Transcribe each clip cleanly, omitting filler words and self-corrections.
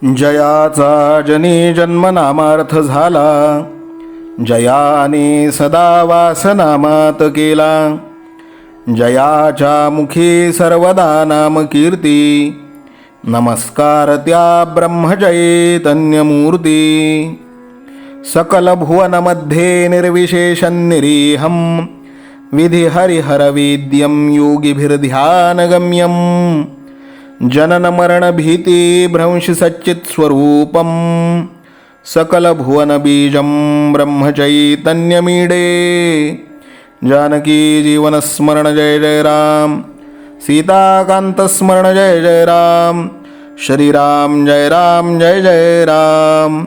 जयाचा जनी जन्मनामार्थ झाला, जयाने सदा वासनामात केला. जयाच्या मुखी सर्वदा नाम कीर्ती, नमस्कार त्या ब्रह्मचैतन्यमूर्ती. सकल भुवनमध्ये निर्विशेषं निरीहं, विधि हरिहरवेद्यं योगिभिर्ध्यानगम्यं. जनन मरण भीति भ्रंश सच्चित् स्वरूपं, सकल भुवन बीजं ब्रह्मचैतन्यमीडे. जानकी जीवन स्मरण जय जय राम, सीताकांत स्मरण जय जय राम. श्रीराम जय राम जय जय राम,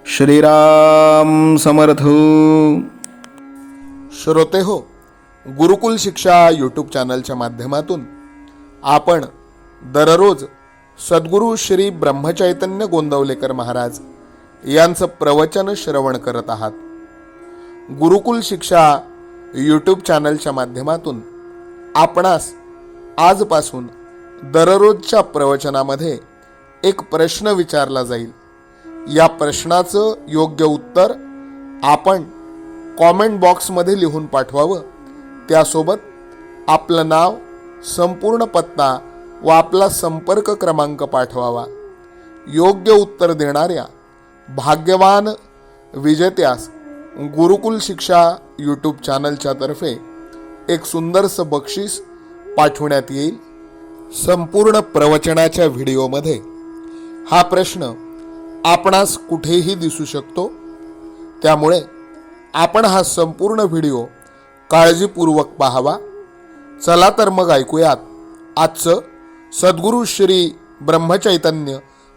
श्रीराम समर्थ. श्रोते हो, गुरुकुल शिक्षा यूट्यूब चॅनलच्या माध्यमातून आपण दररोज सद्गुरू श्री ब्रह्मचैतन्य गोंदवलेकर महाराज यांचं प्रवचन श्रवण करत आहात. गुरुकुल शिक्षा यूट्यूब चॅनलच्या माध्यमातून आपणास आजपासून दररोजच्या प्रवचनामध्ये एक प्रश्न विचारला जाईल. या प्रश्नाचं योग्य उत्तर आपण कॉमेंट बॉक्समध्ये लिहून पाठवावं. त्यासोबत आपलं नाव, संपूर्ण पत्ता व आपला संपर्क क्रमांक पाठवावा. योग्य उत्तर देणाऱ्या भाग्यवान विजेत्यास गुरुकुल शिक्षा यूट्यूब चॅनलच्या तर्फे एक सुंदरसं बक्षीस पाठवण्यात येईल. संपूर्ण प्रवचनाच्या व्हिडिओमध्ये हा प्रश्न आपणास कुठेही दिसू शकतो, त्यामुळे आपण हा संपूर्ण व्हिडिओ काळजीपूर्वक पाहावा. चला तर मग ऐकूयात आजचं सद्गुरू श्री ब्रह्मचैतन्य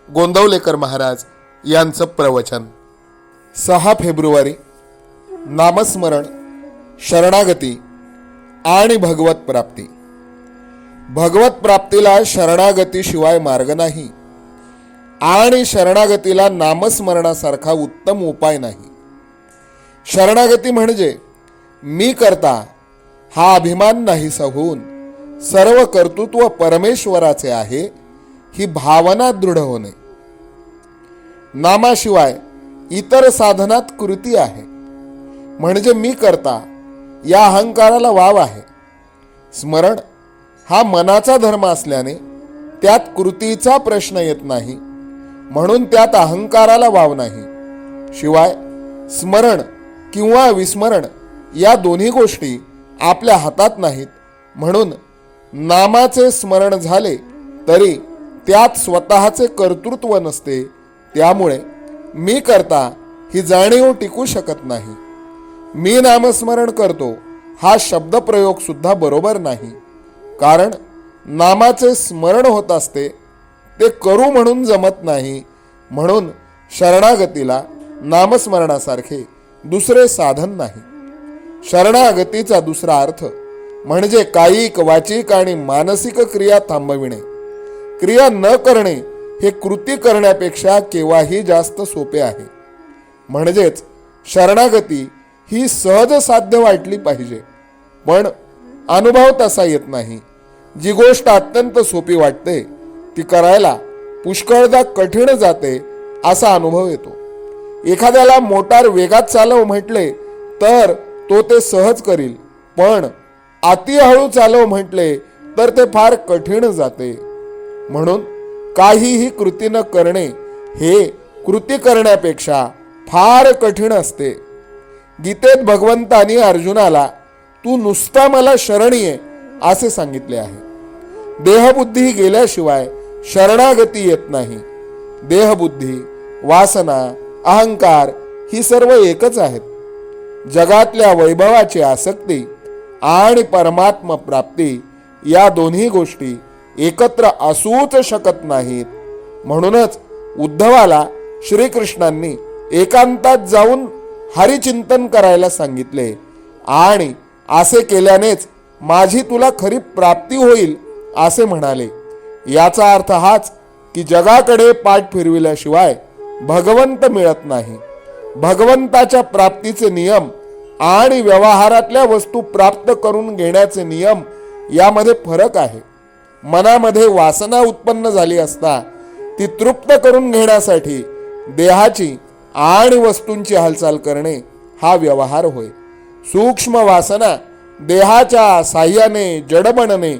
गोंदवलेकर महाराज यांचं प्रवचन. 6 फेब्रुवारी. नामस्मरण, शरणागती आणि भगवत प्राप्ती. भगवत प्राप्तीला शरणागतीशिवाय मार्ग नाही आणि शरणागतीला नामस्मरणासारखा उत्तम उपाय नाही. शरणागती म्हणजे मी करता हा अभिमान नाहीसा होऊन सर्व कर्तृत्व परमेश्वराचे आहे ही भावना दृढ होणे. नामाशिवाय इतर साधनात कृती आहे म्हणजे मी करता या अहंकाराला वाव आहे. स्मरण हा मनाचा धर्म असल्याने त्यात कृतीचा प्रश्न येत नाही, म्हणून त्यात अहंकाराला वाव नाही. शिवाय स्मरण किंवा विस्मरण या दोन्ही गोष्टी आपल्या हातात नाहीत, म्हणून नामाचे स्मरण झाले तरी त्यात स्वतःचे कर्तृत्व नसते. त्यामुळे मी करता ही जाणीव टिकू शकत नाही. मी नामस्मरण करतो हा शब्दप्रयोग सुद्धा बरोबर नाही, कारण नामाचे स्मरण होत असते ते करू म्हणून जमत नाही. म्हणून शरणागतीला नामस्मरणासारखे दुसरे साधन नाही. शरणागतीचा दुसरा अर्थ म्हणजे कायिक, वाचिक आणि मानसिक क्रिया थांबविणे. क्रिया न करणे हे कृती करण्यापेक्षा केव्हाही जास्त सोपे आहे. म्हणजेच शरणागती ही सहज साध्य वाटली पाहिजे, पण अनुभव तसा येत नाही. जी गोष्ट अत्यंत सोपी वाटते ती करायला पुष्कळदा कठीण जाते असा अनुभव येतो. एखाद्याला मोटार वेगात चालव म्हटले तर तो ते सहज करील, पण अति हळू चालव म्हटले तर ते फार कठीण जाते. म्हणून काहीही कृती न करणे हे कृती करण्यापेक्षा फार कठीण असते. गीतेत भगवंतानी अर्जुनाला तू नुसता मला शरण ये असे सांगितले आहे. देहबुद्धी गेल्याशिवाय शरणागती येत नाही. देहबुद्धी, वासना, अहंकार ही सर्व एकच आहेत. जगातल्या वैभवाची आसक्ती आणि परमात्मा प्राप्ती या दोन्ही गोष्टी एकत्र असूच शकत नाहीत. म्हणूनच उद्धवाला श्रीकृष्णांनी एकांतात जाऊन हरिचिंतन करायला सांगितले आणि असे केल्यानेच माझी तुला खरी प्राप्ती होईल असे म्हणाले. याचा अर्थ हाच की जगाकडे पाठ फिरविल्याशिवाय भगवंत मिळत नाही. भगवंताच्या प्राप्तीचे नियम आणि व्यवहारातल्या वस्तू प्राप्त करून घेण्याचे नियम यामध्ये फरक आहे. मनामध्ये वासना उत्पन्न झाली असता ती तृप्त करून घेण्यासाठी देहाची आणि वस्तूंची हालचाल करणे हा व्यवहार होय. सूक्ष्म वासना देहाच्या साह्याने जड बनणे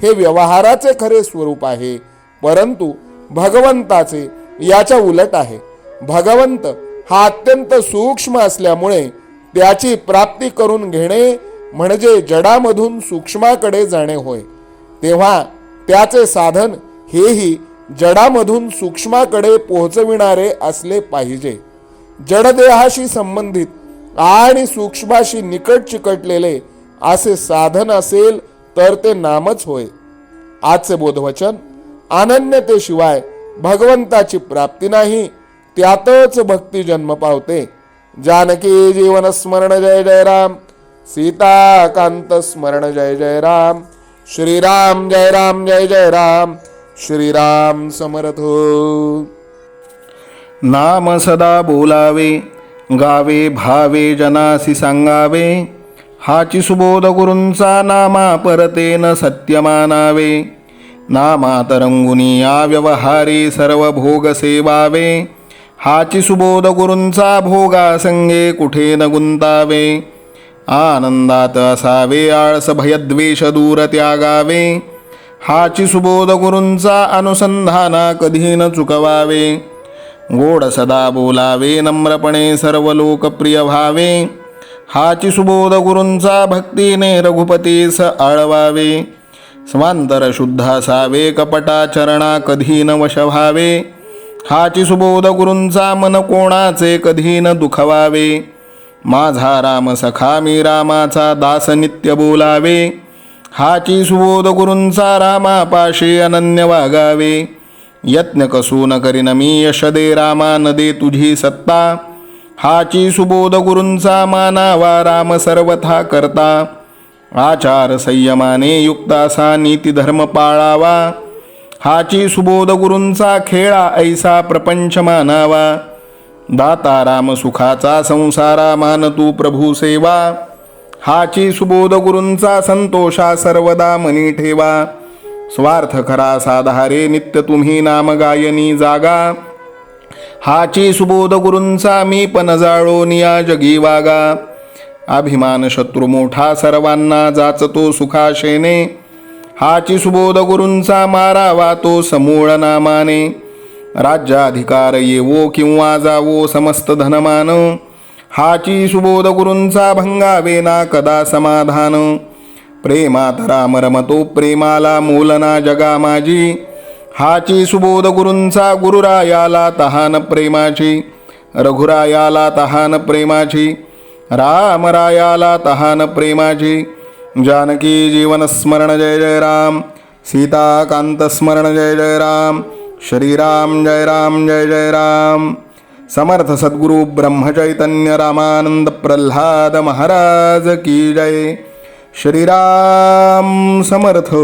हे व्यवहाराचे खरे स्वरूप आहे. परंतु भगवंताचे याच्या उलट आहे. भगवंत हा अत्यंत सूक्ष्म असल्यामुळे त्याची प्राप्ती करून घेणे म्हणजे जडामधून सूक्ष्माकडे जाणे होय. तेव्हा त्याचे साधन हेही जडामधून सूक्ष्माकडे पोहोचविणारे असले पाहिजे. जडदेहाशी संबंधित आणि सूक्ष्माशी निकट चिकटलेले असे साधन असेल तर ते नामच होय. आजचे बोधवचन, अनन्यतेशिवाय भगवंताची प्राप्ती नाही, त्यातच भक्ती जन्म पावते. जानकी जीवन स्मरण जय जय राम. सीताकांत स्मरण जय जय राम. श्रीराम जय राम जय जय राम. श्रीराम समर्थ. नाम सदा बोलावे, गावे भावे जनासी सांगावे. हाची सुबोध गुरूंचा नामा परतेन सत्य मानावे. नामात रंगुनी या व्यवहारी सर्व भोग सेवावे. हाची सुबोध गुरूंचा भोगा संगे कुठे न गुंतावे. आनंदात असावे आळस भयद्वेष दूर त्यागावे. हाची सुबोध गुरूंचा अनुसंधाना कधी न चुकवावे. गोड सदा बोलावे, नम्रपणे सर्व लोकप्रिय व्हावे. हाची सुबोध गुरूंचा भक्तीने रघुपतीस आळवावे. स्वांतर शुद्ध असावे, कपटाचरणा कधी न वश व्हावे. हाची सुबोध गुरूंचा मन कोणाचे कधी न दुखवावे. माझा राम सखा मी रामाचा दास नित्य बोलावे. हाची सुबोध गुरूंचा रामापाशी अनन्य वागावे. यत्न कसू न करीन मी यश दे रामा न दे तुझी सत्ता. हाची सुबोध गुरूंचा मानावा राम सर्वथा करता. आचार संयमाने युक्त असा नीती धर्म पाळावा. हाची सुबोध गुरूंचा खेळा ऐसा प्रपंच मानावा. दाता राम सुखाचा संसारा मान तू प्रभू सेवा. हाची सुबोध गुरूंचा संतोषा सर्वदा मनी ठेवा. स्वार्थ खरा साधारे नित्य तुम्ही नाम गायनी जागा. हाची सुबोध गुरूंचा मी पण जाळो निया जगी वागा. अभिमान शत्रू मोठा सर्वांना जाचतो सुखाशेने. हाची सुबोध गुरूंचा मारावा तो समूळ नामाने. राज्याधिकार येवो किंवा जावो समस्त धनमान. हाची सुबोध गुरूंचा भंगावे ना कदा समाधान. प्रेमात राम रमतो प्रेमाला मोलना जगा माझी. हाची सुबोध गुरूंचा गुरुरायाला तहान प्रेमाची. रघुरायाला तहान प्रेमाची. रामरायाला तहान प्रेमाची. जानकी जीवन स्मरण जय जय राम. सीताकांत स्मरण जय जय राम. श्रीराम जय राम जय जय राम. समर्थ सद्गुरु ब्रह्मचैतन्य रामानंद प्रल्हाद महाराज की जय. श्रीराम समर्थ.